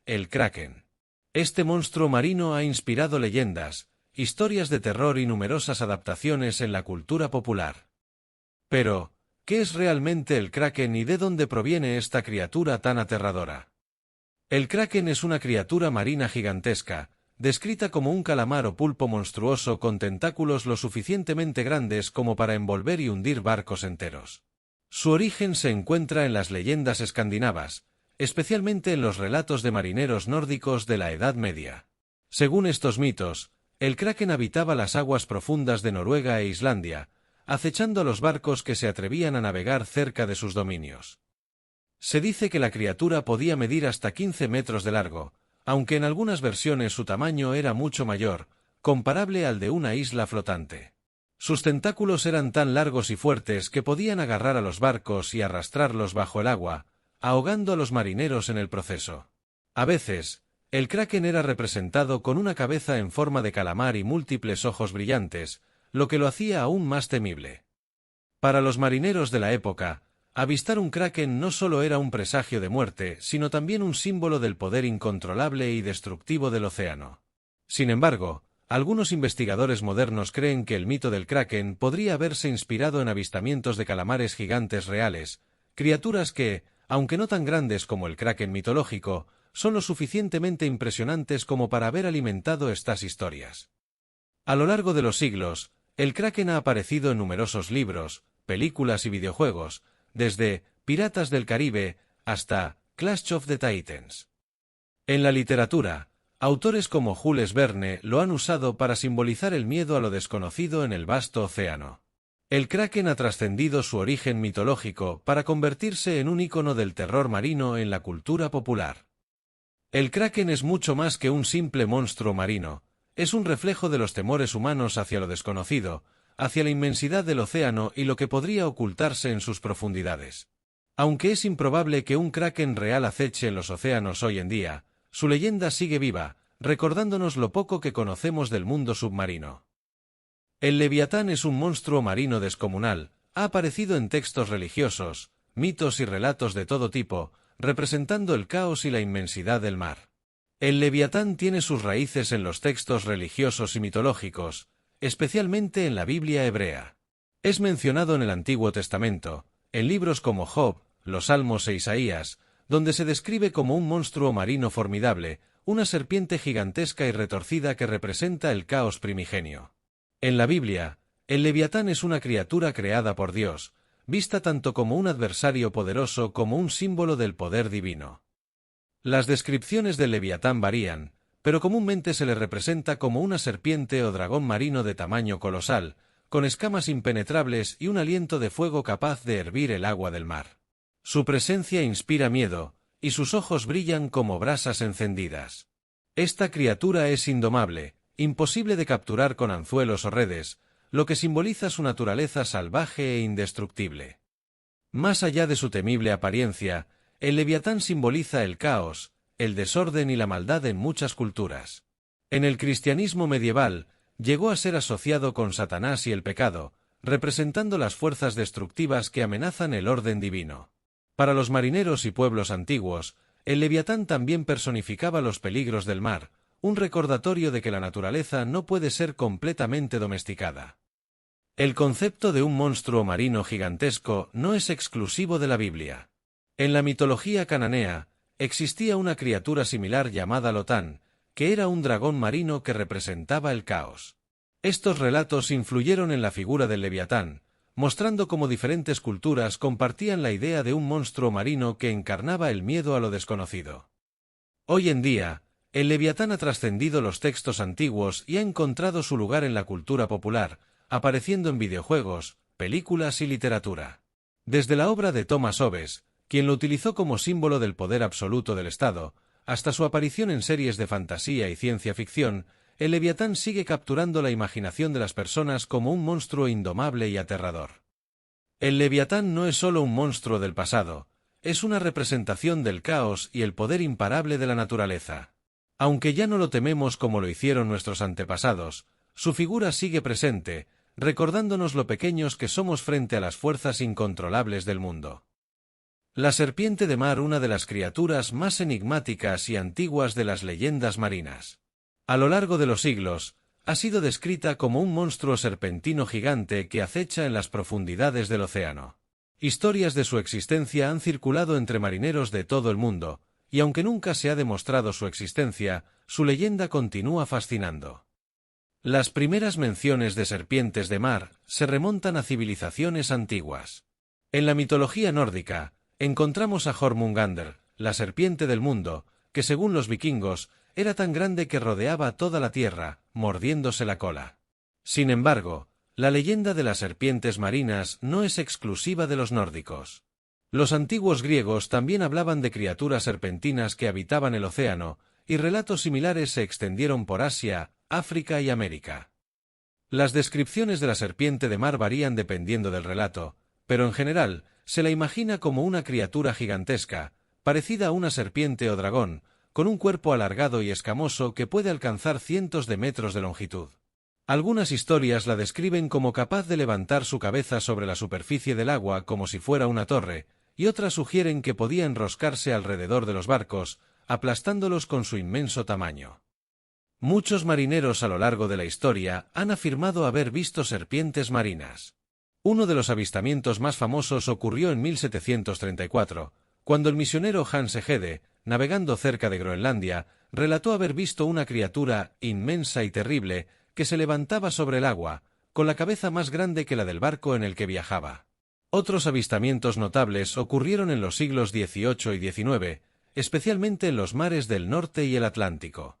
el Kraken. Este monstruo marino ha inspirado leyendas, historias de terror y numerosas adaptaciones en la cultura popular. Pero, ¿qué es realmente el Kraken y de dónde proviene esta criatura tan aterradora? El Kraken es una criatura marina gigantesca, descrita como un calamar o pulpo monstruoso con tentáculos lo suficientemente grandes como para envolver y hundir barcos enteros. Su origen se encuentra en las leyendas escandinavas, especialmente en los relatos de marineros nórdicos de la Edad Media. Según estos mitos, el Kraken habitaba las aguas profundas de Noruega e Islandia, acechando a los barcos que se atrevían a navegar cerca de sus dominios. Se dice que la criatura podía medir hasta 15 metros de largo, aunque en algunas versiones su tamaño era mucho mayor, comparable al de una isla flotante. Sus tentáculos eran tan largos y fuertes que podían agarrar a los barcos y arrastrarlos bajo el agua, ahogando a los marineros en el proceso. A veces, el Kraken era representado con una cabeza en forma de calamar y múltiples ojos brillantes, lo que lo hacía aún más temible. Para los marineros de la época, avistar un Kraken no solo era un presagio de muerte, sino también un símbolo del poder incontrolable y destructivo del océano. Sin embargo, algunos investigadores modernos creen que el mito del Kraken podría haberse inspirado en avistamientos de calamares gigantes reales, criaturas que, aunque no tan grandes como el Kraken mitológico, son lo suficientemente impresionantes como para haber alimentado estas historias. A lo largo de los siglos, el Kraken ha aparecido en numerosos libros, películas y videojuegos, desde Piratas del Caribe hasta Clash of the Titans. En la literatura, autores como Jules Verne lo han usado para simbolizar el miedo a lo desconocido en el vasto océano. El Kraken ha trascendido su origen mitológico para convertirse en un ícono del terror marino en la cultura popular. El Kraken es mucho más que un simple monstruo marino, es un reflejo de los temores humanos hacia lo desconocido, hacia la inmensidad del océano y lo que podría ocultarse en sus profundidades. Aunque es improbable que un Kraken real aceche en los océanos hoy en día, su leyenda sigue viva, recordándonos lo poco que conocemos del mundo submarino. El Leviatán es un monstruo marino descomunal, ha aparecido en textos religiosos, mitos y relatos de todo tipo, representando el caos y la inmensidad del mar. El Leviatán tiene sus raíces en los textos religiosos y mitológicos, especialmente en la Biblia hebrea. Es mencionado en el Antiguo Testamento, en libros como Job, los Salmos e Isaías, donde se describe como un monstruo marino formidable, una serpiente gigantesca y retorcida que representa el caos primigenio. En la Biblia, el Leviatán es una criatura creada por Dios, vista tanto como un adversario poderoso como un símbolo del poder divino. Las descripciones del Leviatán varían, pero comúnmente se le representa como una serpiente o dragón marino de tamaño colosal, con escamas impenetrables y un aliento de fuego capaz de hervir el agua del mar. Su presencia inspira miedo, y sus ojos brillan como brasas encendidas. Esta criatura es indomable, imposible de capturar con anzuelos o redes, lo que simboliza su naturaleza salvaje e indestructible. Más allá de su temible apariencia, el Leviatán simboliza el caos, el desorden y la maldad en muchas culturas. En el cristianismo medieval, llegó a ser asociado con Satanás y el pecado, representando las fuerzas destructivas que amenazan el orden divino. Para los marineros y pueblos antiguos, el Leviatán también personificaba los peligros del mar, un recordatorio de que la naturaleza no puede ser completamente domesticada. El concepto de un monstruo marino gigantesco no es exclusivo de la Biblia. En la mitología cananea, existía una criatura similar llamada Lotán, que era un dragón marino que representaba el caos. Estos relatos influyeron en la figura del Leviatán, mostrando cómo diferentes culturas compartían la idea de un monstruo marino que encarnaba el miedo a lo desconocido. Hoy en día, el Leviatán ha trascendido los textos antiguos y ha encontrado su lugar en la cultura popular, apareciendo en videojuegos, películas y literatura. Desde la obra de Thomas Hobbes, quien lo utilizó como símbolo del poder absoluto del Estado, hasta su aparición en series de fantasía y ciencia ficción, el Leviatán sigue capturando la imaginación de las personas como un monstruo indomable y aterrador. El Leviatán no es solo un monstruo del pasado, es una representación del caos y el poder imparable de la naturaleza. Aunque ya no lo tememos como lo hicieron nuestros antepasados, su figura sigue presente, recordándonos lo pequeños que somos frente a las fuerzas incontrolables del mundo. La serpiente de mar, una de las criaturas más enigmáticas y antiguas de las leyendas marinas. A lo largo de los siglos, ha sido descrita como un monstruo serpentino gigante que acecha en las profundidades del océano. Historias de su existencia han circulado entre marineros de todo el mundo, y aunque nunca se ha demostrado su existencia, su leyenda continúa fascinando. Las primeras menciones de serpientes de mar se remontan a civilizaciones antiguas. En la mitología nórdica, encontramos a Jormungandr, la serpiente del mundo, que según los vikingos, era tan grande que rodeaba toda la tierra, mordiéndose la cola. Sin embargo, la leyenda de las serpientes marinas no es exclusiva de los nórdicos. Los antiguos griegos también hablaban de criaturas serpentinas que habitaban el océano, y relatos similares se extendieron por Asia, África y América. Las descripciones de la serpiente de mar varían dependiendo del relato, pero en general, se la imagina como una criatura gigantesca, parecida a una serpiente o dragón, con un cuerpo alargado y escamoso que puede alcanzar cientos de metros de longitud. Algunas historias la describen como capaz de levantar su cabeza sobre la superficie del agua como si fuera una torre, y otras sugieren que podía enroscarse alrededor de los barcos, aplastándolos con su inmenso tamaño. Muchos marineros a lo largo de la historia han afirmado haber visto serpientes marinas. Uno de los avistamientos más famosos ocurrió en 1734, cuando el misionero Hans Egede, navegando cerca de Groenlandia, relató haber visto una criatura inmensa y terrible que se levantaba sobre el agua, con la cabeza más grande que la del barco en el que viajaba. Otros avistamientos notables ocurrieron en los siglos XVIII y XIX, especialmente en los mares del norte y el Atlántico.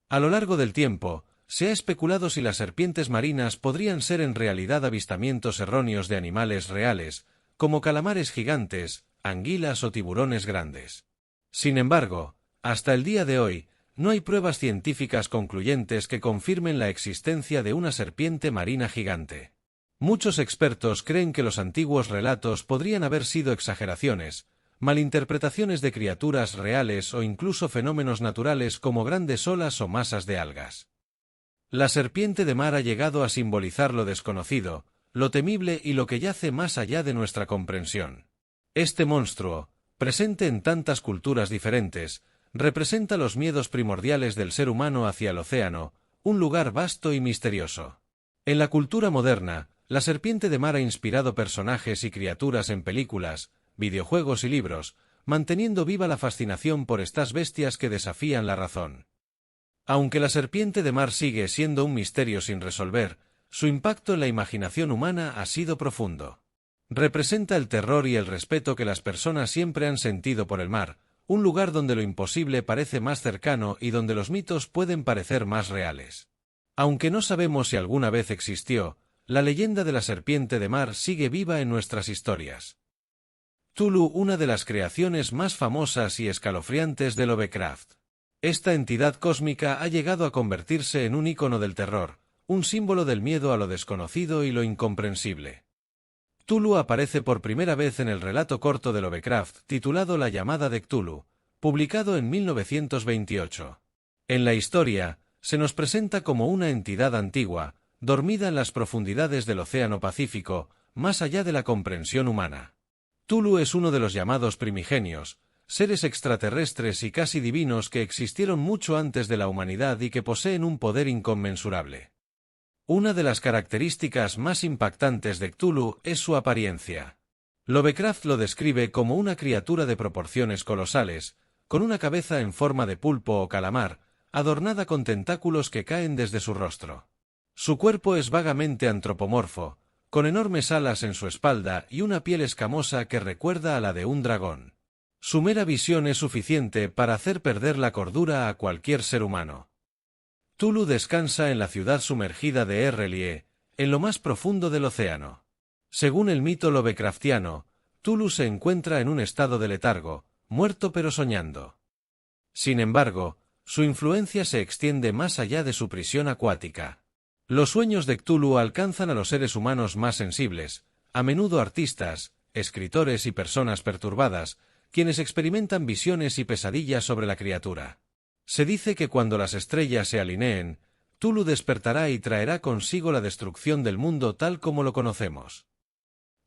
A lo largo del tiempo, se ha especulado si las serpientes marinas podrían ser en realidad avistamientos erróneos de animales reales, como calamares gigantes, anguilas o tiburones grandes. Sin embargo, hasta el día de hoy, no hay pruebas científicas concluyentes que confirmen la existencia de una serpiente marina gigante. Muchos expertos creen que los antiguos relatos podrían haber sido exageraciones, malinterpretaciones de criaturas reales o incluso fenómenos naturales como grandes olas o masas de algas. La serpiente de mar ha llegado a simbolizar lo desconocido, lo temible y lo que yace más allá de nuestra comprensión. Este monstruo, presente en tantas culturas diferentes, representa los miedos primordiales del ser humano hacia el océano, un lugar vasto y misterioso. En la cultura moderna, la serpiente de mar ha inspirado personajes y criaturas en películas, videojuegos y libros, manteniendo viva la fascinación por estas bestias que desafían la razón. Aunque la serpiente de mar sigue siendo un misterio sin resolver, su impacto en la imaginación humana ha sido profundo. Representa el terror y el respeto que las personas siempre han sentido por el mar, un lugar donde lo imposible parece más cercano y donde los mitos pueden parecer más reales. Aunque no sabemos si alguna vez existió, la leyenda de la serpiente de mar sigue viva en nuestras historias. Cthulhu, una de las creaciones más famosas y escalofriantes de Lovecraft. Esta entidad cósmica ha llegado a convertirse en un ícono del terror, un símbolo del miedo a lo desconocido y lo incomprensible. Cthulhu aparece por primera vez en el relato corto de Lovecraft titulado La llamada de Cthulhu, publicado en 1928. En la historia, se nos presenta como una entidad antigua, dormida en las profundidades del Océano Pacífico, más allá de la comprensión humana. Cthulhu es uno de los llamados primigenios, seres extraterrestres y casi divinos que existieron mucho antes de la humanidad y que poseen un poder inconmensurable. Una de las características más impactantes de Cthulhu es su apariencia. Lovecraft lo describe como una criatura de proporciones colosales, con una cabeza en forma de pulpo o calamar, adornada con tentáculos que caen desde su rostro. Su cuerpo es vagamente antropomorfo, con enormes alas en su espalda y una piel escamosa que recuerda a la de un dragón. Su mera visión es suficiente para hacer perder la cordura a cualquier ser humano. Cthulhu descansa en la ciudad sumergida de Errelie, en lo más profundo del océano. Según el mito lovecraftiano, Cthulhu se encuentra en un estado de letargo, muerto pero soñando. Sin embargo, su influencia se extiende más allá de su prisión acuática. Los sueños de Cthulhu alcanzan a los seres humanos más sensibles, a menudo artistas, escritores y personas perturbadas, quienes experimentan visiones y pesadillas sobre la criatura. Se dice que cuando las estrellas se alineen, Cthulhu despertará y traerá consigo la destrucción del mundo tal como lo conocemos.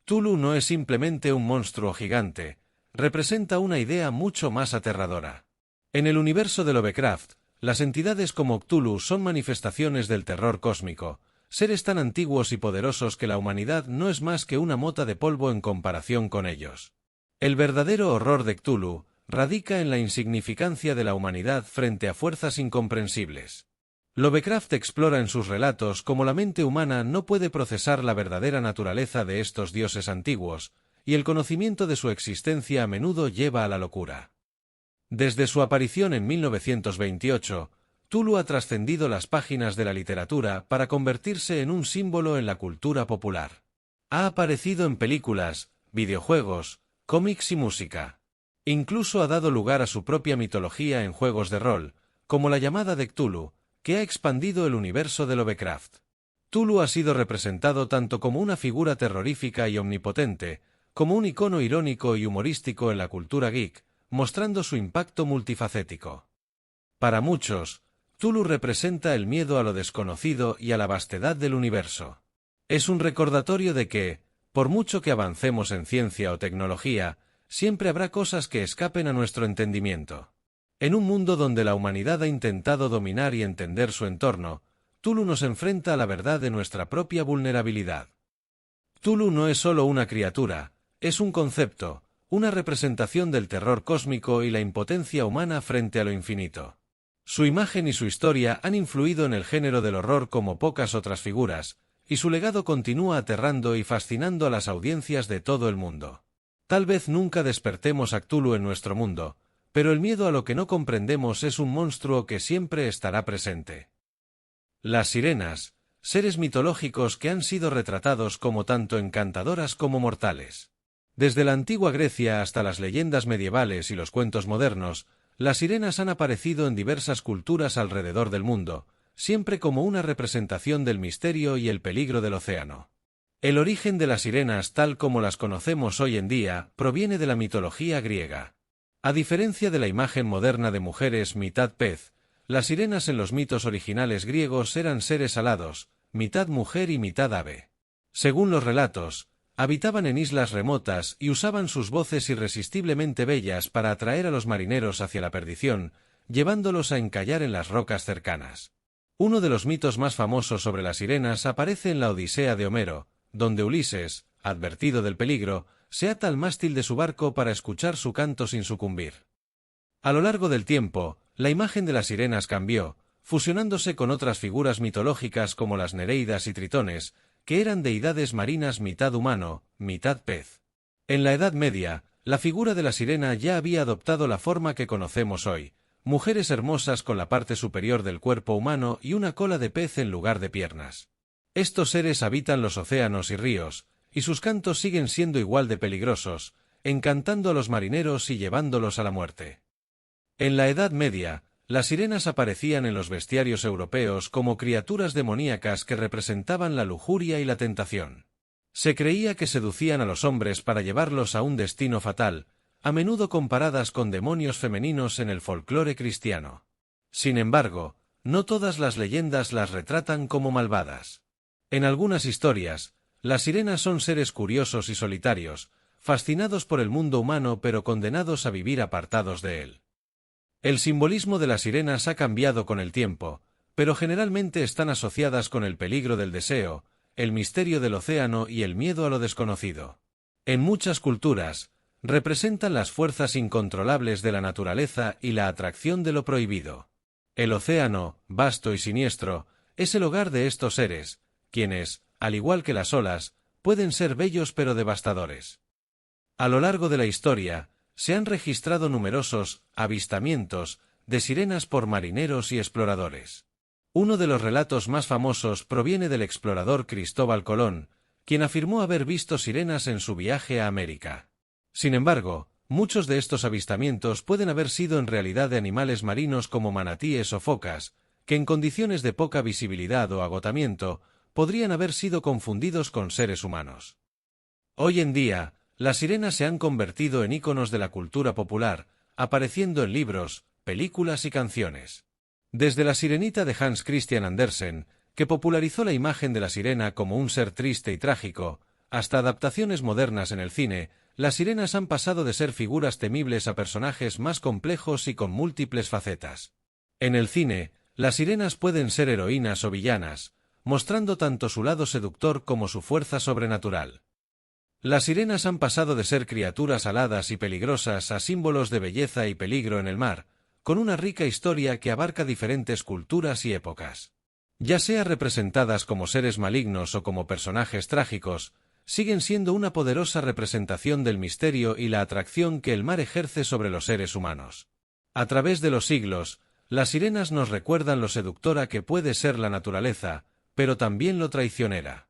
Cthulhu no es simplemente un monstruo gigante, representa una idea mucho más aterradora. En el universo de Lovecraft, las entidades como Cthulhu son manifestaciones del terror cósmico, seres tan antiguos y poderosos que la humanidad no es más que una mota de polvo en comparación con ellos. El verdadero horror de Cthulhu radica en la insignificancia de la humanidad frente a fuerzas incomprensibles. Lovecraft explora en sus relatos cómo la mente humana no puede procesar la verdadera naturaleza de estos dioses antiguos, y el conocimiento de su existencia a menudo lleva a la locura. Desde su aparición en 1928, Cthulhu ha trascendido las páginas de la literatura para convertirse en un símbolo en la cultura popular. Ha aparecido en películas, videojuegos, cómics y música. Incluso ha dado lugar a su propia mitología en juegos de rol, como la llamada de Cthulhu, que ha expandido el universo de Lovecraft. Cthulhu ha sido representado tanto como una figura terrorífica y omnipotente, como un icono irónico y humorístico en la cultura geek, mostrando su impacto multifacético. Para muchos, Cthulhu representa el miedo a lo desconocido y a la vastedad del universo. Es un recordatorio de que, por mucho que avancemos en ciencia o tecnología, siempre habrá cosas que escapen a nuestro entendimiento. En un mundo donde la humanidad ha intentado dominar y entender su entorno, Cthulhu nos enfrenta a la verdad de nuestra propia vulnerabilidad. Cthulhu no es solo una criatura, es un concepto, una representación del terror cósmico y la impotencia humana frente a lo infinito. Su imagen y su historia han influido en el género del horror como pocas otras figuras, y su legado continúa aterrando y fascinando a las audiencias de todo el mundo. Tal vez nunca despertemos a Cthulhu en nuestro mundo, pero el miedo a lo que no comprendemos es un monstruo que siempre estará presente. Las sirenas, seres mitológicos que han sido retratados como tanto encantadoras como mortales. Desde la antigua Grecia hasta las leyendas medievales y los cuentos modernos, las sirenas han aparecido en diversas culturas alrededor del mundo, siempre como una representación del misterio y el peligro del océano. El origen de las sirenas tal como las conocemos hoy en día proviene de la mitología griega. A diferencia de la imagen moderna de mujeres mitad pez, las sirenas en los mitos originales griegos eran seres alados, mitad mujer y mitad ave. Según los relatos, habitaban en islas remotas y usaban sus voces irresistiblemente bellas para atraer a los marineros hacia la perdición, llevándolos a encallar en las rocas cercanas. Uno de los mitos más famosos sobre las sirenas aparece en la Odisea de Homero, donde Ulises, advertido del peligro, se ata al mástil de su barco para escuchar su canto sin sucumbir. A lo largo del tiempo, la imagen de las sirenas cambió, fusionándose con otras figuras mitológicas como las Nereidas y Tritones, que eran deidades marinas mitad humano, mitad pez. En la Edad Media, la figura de la sirena ya había adoptado la forma que conocemos hoy, mujeres hermosas con la parte superior del cuerpo humano y una cola de pez en lugar de piernas. Estos seres habitan los océanos y ríos, y sus cantos siguen siendo igual de peligrosos, encantando a los marineros y llevándolos a la muerte. En la Edad Media, las sirenas aparecían en los bestiarios europeos como criaturas demoníacas que representaban la lujuria y la tentación. Se creía que seducían a los hombres para llevarlos a un destino fatal, a menudo comparadas con demonios femeninos en el folclore cristiano. Sin embargo, no todas las leyendas las retratan como malvadas. En algunas historias, las sirenas son seres curiosos y solitarios, fascinados por el mundo humano pero condenados a vivir apartados de él. El simbolismo de las sirenas ha cambiado con el tiempo, pero generalmente están asociadas con el peligro del deseo, el misterio del océano y el miedo a lo desconocido. En muchas culturas, representan las fuerzas incontrolables de la naturaleza y la atracción de lo prohibido. El océano, vasto y siniestro, es el hogar de estos seres, quienes, al igual que las olas, pueden ser bellos pero devastadores. A lo largo de la historia, se han registrado numerosos avistamientos de sirenas por marineros y exploradores. Uno de los relatos más famosos proviene del explorador Cristóbal Colón, quien afirmó haber visto sirenas en su viaje a América. Sin embargo, muchos de estos avistamientos pueden haber sido en realidad de animales marinos como manatíes o focas, que en condiciones de poca visibilidad o agotamiento, podrían haber sido confundidos con seres humanos. Hoy en día, las sirenas se han convertido en íconos de la cultura popular, apareciendo en libros, películas y canciones. Desde La Sirenita de Hans Christian Andersen, que popularizó la imagen de la sirena como un ser triste y trágico, hasta adaptaciones modernas en el cine, las sirenas han pasado de ser figuras temibles a personajes más complejos y con múltiples facetas. En el cine, las sirenas pueden ser heroínas o villanas, mostrando tanto su lado seductor como su fuerza sobrenatural. Las sirenas han pasado de ser criaturas aladas y peligrosas a símbolos de belleza y peligro en el mar, con una rica historia que abarca diferentes culturas y épocas. Ya sea representadas como seres malignos o como personajes trágicos, siguen siendo una poderosa representación del misterio y la atracción que el mar ejerce sobre los seres humanos. A través de los siglos, las sirenas nos recuerdan lo seductora que puede ser la naturaleza, pero también lo traicionera.